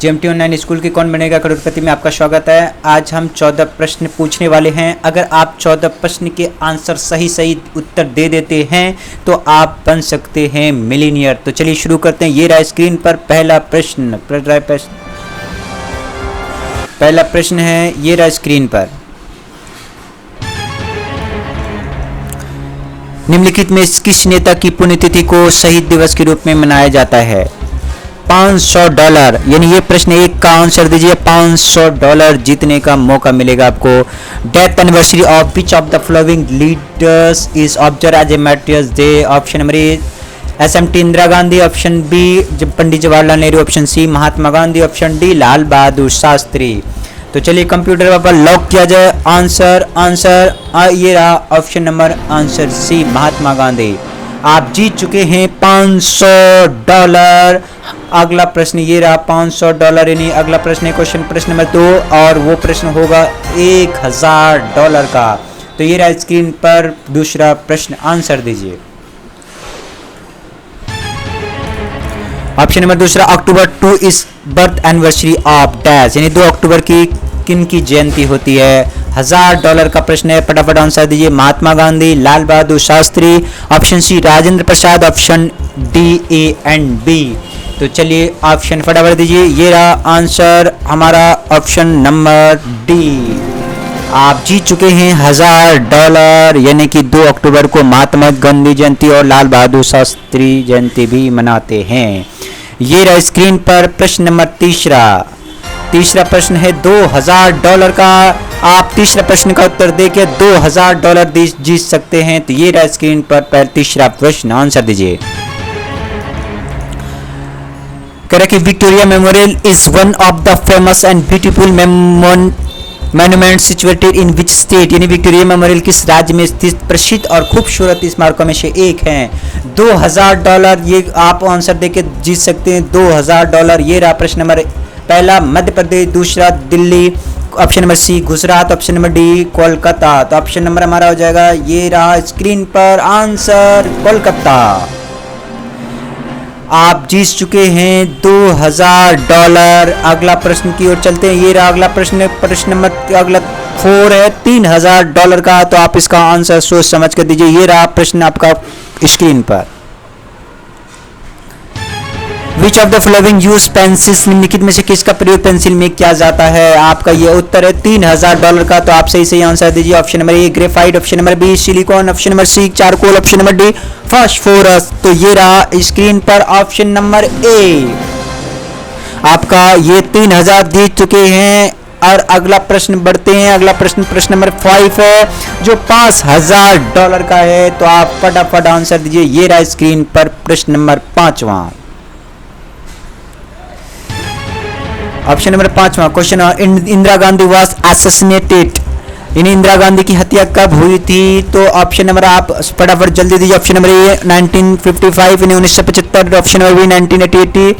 GMT online school के कौन बनेगा करोड़पति में आपका स्वागत है। आज हम 14 प्रश्न पूछने वाले हैं। अगर आप 14 प्रश्न के आंसर सही उत्तर दे देते हैं तो आप बन सकते हैं मिलीनियर। तो चलिए शुरू करते हैं। ये रहा स्क्रीन पर पहला प्रश्न है, ये रहा स्क्रीन पर। निम्नलिखित में किस नेता की पुण्यतिथि को शहीद दिवस के रूप में मनाया जाता है? $500, यानी ये प्रश्न एक का आंसर दीजिए। $500 जीतने का मौका मिलेगा आपको। Death anniversary of which of the following leaders is observe as a martyrs day? Option number A SMT Indira Gandhi, option B Pandit Jawaharlal Nehru, option C Mahatma Gandhi, option D Lal Bahadur Shastri. तो चलिए कंप्यूटर पर लॉक किया जाए आंसर। ये रहा option number answer C Mahatma Gandhi. आप जीत चुके हैं $500। अगला प्रश्न ये रहा $500, यानी अगला प्रश्न है प्रश्न नंबर 2 और वो प्रश्न होगा $1000 का। तो ये रहा स्क्रीन पर दूसरा प्रश्न, आंसर दीजिए। ऑप्शन नंबर दूसरा, October 2 is birth anniversary of dash, यानी 2 अक्टूबर की किन की जयंती होती है? $1000 का प्रश्न है, फटाफट आंसर दीजिए। Mahatma Gandhi, Lal Bahadur Shastri, option C Rajendra Prasad, option D A and B. तो चलिए ऑप्शन फटाफट दीजिए। ये रहा आंसर हमारा ऑप्शन नंबर डी। आप जीत चुके हैं $1000, यानी कि 2 अक्टूबर को महात्मा गांधी जयंती और लाल बहादुर शास्त्री जयंती भी मनाते हैं। ये रहा स्क्रीन पर प्रश्न नंबर तीसरा प्रश्न है $2000 का। आप तीसरा प्रश्न का उत्तर देके $2000 जीत सकते हैं। तो ये रहा स्क्रीन पर तीसरा प्रश्न, आंसर दीजिए। कह रहा कि Victoria memorial is one of the famous and beautiful monument situated in which state, यानी विक्टोरिया मेमोरियल किस राज्य में स्थित प्रसिद्ध और खूबसूरत स्मारकों में से एक है? $2000 ये आप आंसर देके जीत सकते हैं $2000। ये रहा प्रश्न नंबर पहला मध्य प्रदेश, दूसरा Delhi, option number C Gujarat, option number D Kolkata. तो ऑप्शन नंबर हमारा हो जाएगा, ये रहा स्क्रीन पर आंसर कोलकाता। आप जीत चुके हैं $2000। अगला प्रश्न की ओर चलते हैं। ये रहा अगला प्रश्न नंबर अगला 4 है $3000 का। तो आप इसका आंसर सोच समझ कर दीजिए। ये रहा प्रश्न आपका स्क्रीन पर। विच of the following use pencils, निम्नलिखित में से किसका प्रयोग पेंसिल में किया जाता है? आपका ये उत्तर है $3000 का। तो आप सही आंसर दीजिए। Option number A graphite, option number B silicon, option number C charcoal, option number D phosphorus. तो ये रहा स्क्रीन पर ऑप्शन नंबर ए। आपका ये 3000 जीत चुके हैं। और अगला प्रश्न बढ़ते हैं। अगला प्रश्न नंबर 5 है जो $5000 का है। तो आप फटाफट आंसर दीजिए। ये रहा स्क्रीन पर प्रश्न नंबर 5वां। ऑप्शन नंबर 5वां question, Indira Gandhi was assassinated, यानी इंदिरा गांधी की हत्या कब हुई थी? तो ऑप्शन नंबर आप फटाफट जल्दी दीजिए। ऑप्शन नंबर ए 1955, यानी 1975, option number B 1980,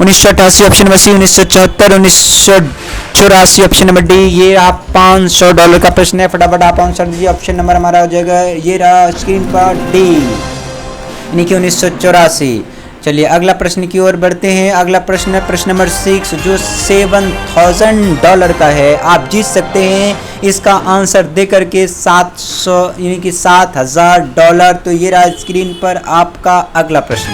1988, option number C 1974, 1984, option number D. ये आप $500 का प्रश्न है, फटाफट आप आंसर दीजिए। ऑप्शन नंबर हमारा हो जाएगा, ये रहा स्क्रीन पर डी, यानी कि 1984। चलिए अगला प्रश्न की ओर बढ़ते हैं। अगला प्रश्न नंबर 6 जो $7000 का है। आप जीत सकते हैं इसका आंसर दे करके 700, यानी कि $7000। तो ये रहा स्क्रीन पर आपका अगला प्रश्न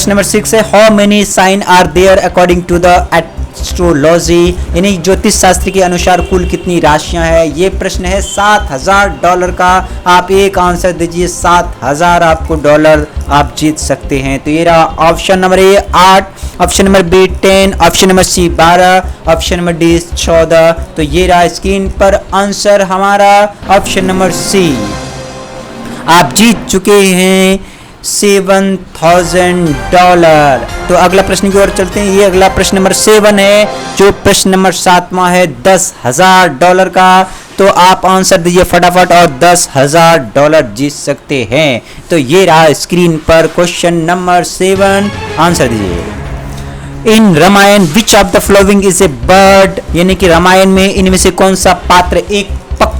नंबर 6 है how many sign are there according to the astrology, यानी ज्योतिष शास्त्र के अनुसार कुल कितनी राशियां हैं? ये प्रश्न है $7000 का। आप एक आंसर दीजिए। $7000 आपको डॉलर आप जीत सकते हैं। तो ये रहा option number A 8, option number B 10, option number C 12, option number D 14। तो ये रहा स्क्रीन पर आंसर हमारा ऑप्शन नंबर सी। आप जीत चुके हैं $7000। तो अगला प्रश्न की ओर चलते हैं। ये अगला प्रश्न नंबर 7 है जो प्रश्न नंबर 7वां है $10,000 का। तो आप आंसर दीजिए फटाफट और $10,000 जीत सकते हैं। तो ये रहा स्क्रीन पर क्वेश्चन नंबर 7, आंसर दीजिए। In Ramayana which of the following is a bird, यानी कि रामायण में इनमें से कौन सा पात्र एक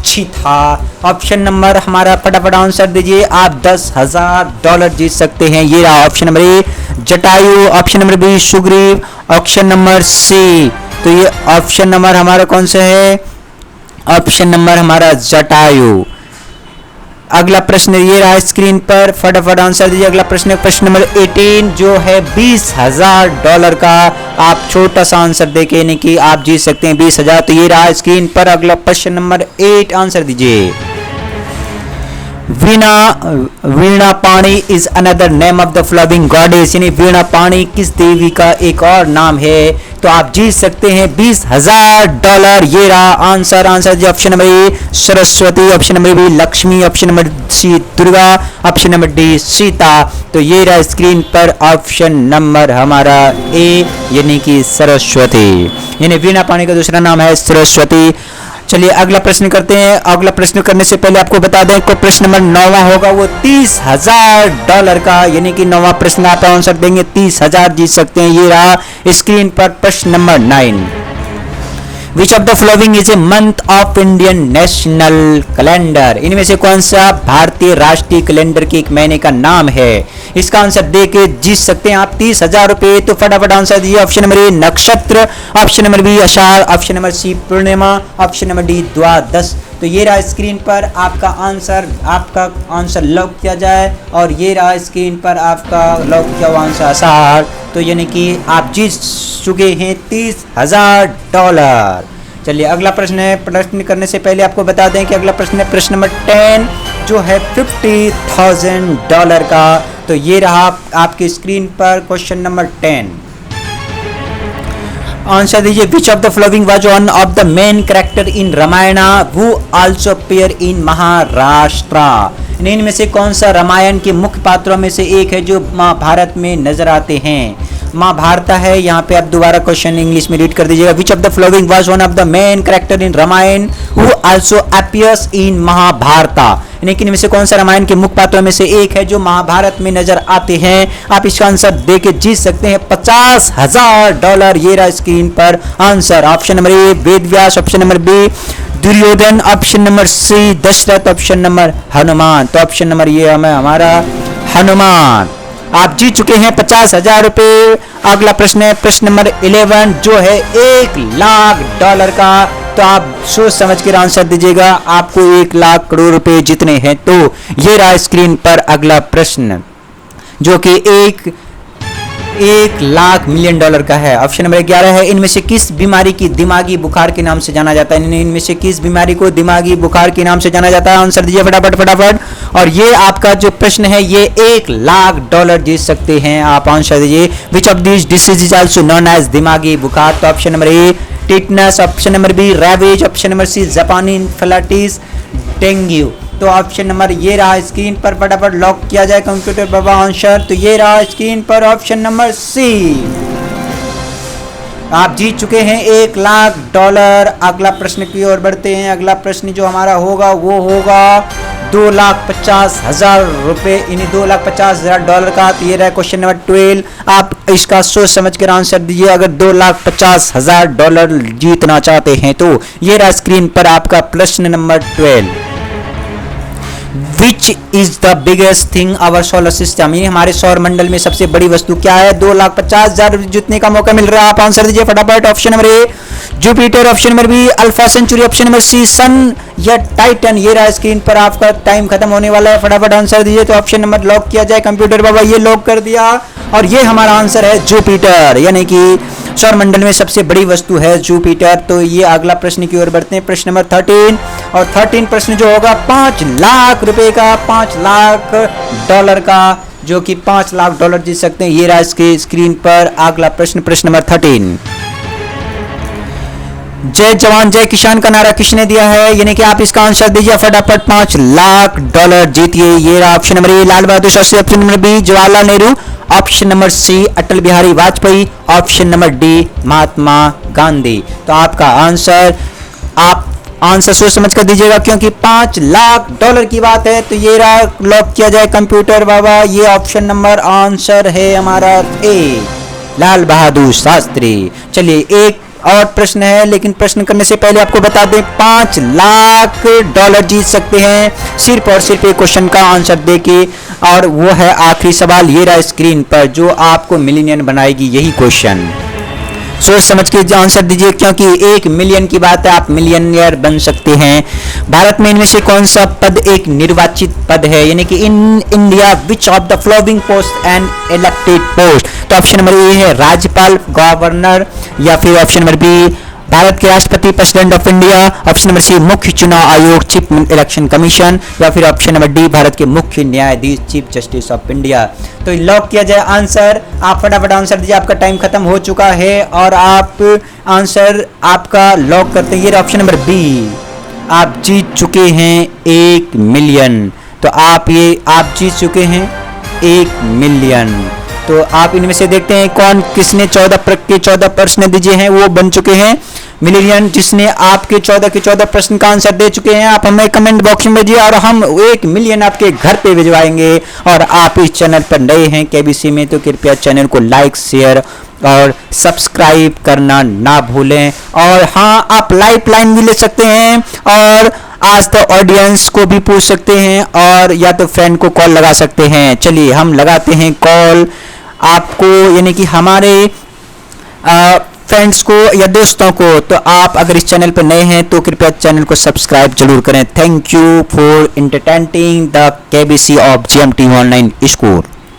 अच्छी था। ऑप्शन नंबर हमारा, फटाफट आंसर दीजिए आप, $10,000 जीत सकते हैं। ये रहा option number A Jatayu, option number B Sugriva, option number C, तो ये ऑप्शन नंबर हमारा कौन सा है, ऑप्शन नंबर हमारा जटायु। अगला प्रश्न ये रहा स्क्रीन पर, फटाफट आंसर दीजिए। अगला प्रश्न, प्रश्न नंबर 18 जो है $20,000 का, आप छोटा सा आंसर देके यानी कि आप जीत सकते हैं 20,000। तो ये रहा स्क्रीन पर। अगला प्रश्न नंबर 8 आंसर दीजिए। Veena Pani is another name of the following goddess, यानी वीणा पाणी किस देवी का एक और नाम है, तो आप जीत सकते हैं $20,000। ये रहा आंसर। आंसर जी option number A Saraswati, option number B Lakshmi, option number C Durga, option number D Sita. तो ये रहा स्क्रीन पर ऑप्शन नंबर हमारा ए यानी कि सरस्वती, यानी वीणा पाणी का दूसरा नाम है सरस्वती। चलिए अगला प्रश्न करते हैं। अगला प्रश्न करने से पहले आपको बता दें कि प्रश्न नंबर 9वां होगा वो $30,000 का, यानी कि 9वां प्रश्न आप आंसर देंगे 30,000 जीत सकते हैं। ये रहा स्क्रीन पर प्रश्न number 9। Which of the following is a month of Indian national calendar, इनमें से कौन सा भारतीय राष्ट्रीय कैलेंडर के एक महीने का नाम है। इसका आंसर दे के जीत सकते हैं आप $30,000। तो फटाफट आंसर दीजिए। ऑप्शन नंबर ए नक्षत्र, ऑप्शन नंबर बी आषाढ़, ऑप्शन नंबर सी पूर्णिमा, ऑप्शन नंबर डी द्वादश। तो ये रहा स्क्रीन पर आपका आंसर लॉक किया जाए, और ये रहा स्क्रीन पर आपका लॉक किया हुआ आंसर आषाढ़। तो यानी कि आप जीत चुके हैं $30,000। चलिए अगला प्रश्न है। प्रश्न करने से पहले आपको बता दें कि अगला प्रश्न है प्रश्न नंबर 10 जो है $50,000 का। तो ये रहा आपकी स्क्रीन पर क्वेश्चन नंबर 10। आंसर दीजिए। Which of the following was one of the main character in Ramayana who also appear in Maharashtra, इनमें से कौन सा रामायण के मुख्य पात्रों में से एक है जो महाभारत में नजर आते हैं। महाभारत है, यहाँ पे आप दोबारा क्वेश्चन इंग्लिश में रीड कर दीजिएगा। Which of the following was one of the main character in Ramayana who also appears in Mahabharata, लेकिन इनमें से कौन सा रामायण के मुख्य पात्रों में से एक है जो महाभारत में नजर आते हैं। आप इसका आंसर दे के जीत सकते हैं $50,000। ये रहा स्क्रीन पर answer. Option number A Vedvyas, option number B Duryodhana, option number C Dasharatha, option number Hanuman. तो ऑप्शन नंबर ये हमारा हनुमान। आप जीत चुके हैं $50,000। अगला प्रश्न है प्रश्न नंबर 11 जो है $1,00,000 का। तो आप सोच समझ कर आंसर दीजिएगा, आपको 1,00,000 करोड़ रुपए जितने हैं। तो ये रहा स्क्रीन पर अगला प्रश्न जो कि $1,00,000 मिलियन का है। ऑप्शन नंबर 11 है। इनमें से किस बीमारी की दिमागी बुखार के नाम से जाना जाता है, इनमें से किस बीमारी को दिमागी बुखार के नाम से जाना जाता है। आंसर दीजिए फटाफट। और ये आपका जो प्रश्न है ये $1,00,000 जीत सकते हैं। आप आंसर दीजिए। Which of this disease is also known as दिमागी बुखार। तो option number A tetanus, option number B rabies, option number C Japanese influenza, dengue. तो ऑप्शन नंबर ये रहा स्क्रीन पर, फटाफट लॉक किया जाए कंप्यूटर बाबा आंसर। तो ये रहा स्क्रीन पर ऑप्शन नंबर सी। आप जीत चुके हैं $1,00,000। अगला प्रश्न की ओर बढ़ते हैं। अगला प्रश्न जो हमारा होगा वो होगा $2,50,000, यानी $2,50,000 का। तो ये रहा क्वेश्चन नंबर 12। आप इसका सोच समझ कर आंसर दीजिए अगर $2,50,000 जीतना चाहते हैं। तो ये रहा स्क्रीन पर आपका प्रश्न number 12। Which is the biggest thing our solar system, यानी हमारे सौर मंडल में सबसे बड़ी वस्तु क्या है। $2,50,000 जीतने का मौका मिल रहा है। आप आंसर दीजिए फटाफट। Option number A Jupiter, option number B Alpha Centauri, option number C sun या टाइटन। ये रहा स्क्रीन पर, आपका टाइम खत्म होने वाला है, फटाफट आंसर दीजिए। तो ऑप्शन नंबर लॉक किया जाए कंप्यूटर बाबा। ये लॉक कर दिया और ये हमारा आंसर है जुपिटर, यानी कि सौर मंडल में सबसे बड़ी वस्तु है जुपिटर। तो ये अगला प्रश्न की ओर बढ़ते हैं। प्रश्न नंबर 13 और 13 प्रश्न जो होगा $5,00,000 का, $5,00,000 का, जो कि $5,00,000 जीत सकते हैं। ये रहा इसके स्क्रीन पर अगला प्रश्न, प्रश्न नंबर 13। जय जवान जय किसान का नारा किसने दिया है, यानी कि आप इसका आंसर दीजिए फटाफट। $5,00,000 जीतिए। ये रहा option number A Lal Bahadur Shastri, option number B Jawaharlal Nehru, option number C Atal Bihari Vajpayee, option number D Mahatma Gandhi. तो आपका आंसर, आप आंसर सोच समझ कर दीजिएगा क्योंकि $5,00,000 की बात है। तो ये रहा, लॉक किया जाए कंप्यूटर बाबा। ये ऑप्शन नंबर आंसर है हमारा ए लाल बहादुर शास्त्री। चलिए एक और प्रश्न है, लेकिन प्रश्न करने से पहले आपको बता दें $5 लाख जीत सकते हैं सिर्फ और सिर्फ एक क्वेश्चन का आंसर देके। और वो है आखिरी सवाल, ये रहा स्क्रीन पर, जो आपको मिलियनियर बनाएगी यही क्वेश्चन। सोच समझ के आंसर दीजिए, क्योंकि 1 मिलियन की बात है, आप मिलियनियर बन सकते हैं। भारत में इनमें से कौन सा पद एक निर्वाचित पद है, यानी कि in India which of the following post and elected post. तो ऑप्शन नंबर ए है राज्यपाल, गवर्नर, या फिर ऑप्शन नंबर बी भारत के राष्ट्रपति, president of India, option number C मुख्य चुनाव आयोग, चीफ इलेक्शन कमीशन, या फिर ऑप्शन नंबर डी भारत के मुख्य न्यायाधीश, चीफ जस्टिस ऑफ इंडिया। तो लॉक किया जाए आंसर। आप फटाफट आंसर दीजिए, आपका टाइम खत्म हो चुका है और आप आंसर आपका लॉक करते हैं। ये ऑप्शन नंबर बी, आप जीत चुके हैं 1 मिलियन। तो आप जीत चुके हैं 1 मिलियन। तो आप इनमें से देखते हैं कौन किसने 14 प्रश्न दीजिए हैं, वो बन चुके हैं मिलियन, जिसने आपके 14 प्रश्न का आंसर दे चुके हैं। आप हमें कमेंट बॉक्स में भेजिए और हम 1 मिलियन आपके घर पे भिजवाएंगे। और आप इस चैनल पर नए हैं केबीसी में, तो कृपया चैनल को लाइक, शेयर और सब्सक्राइब करना ना भूलें। और हाँ, आप लाइफलाइन भी ले सकते हैं और आज द ऑडियंस को भी पूछ सकते हैं, और या तो फ्रेंड को कॉल लगा सकते हैं। चलिए हम लगाते हैं कॉल आपको, यानी कि हमारे फ्रेंड्स को या दोस्तों को। तो आप अगर इस चैनल पर नए हैं तो कृपया चैनल को सब्सक्राइब जरूर करें। Thank you for entertaining the KBC of GMT online school.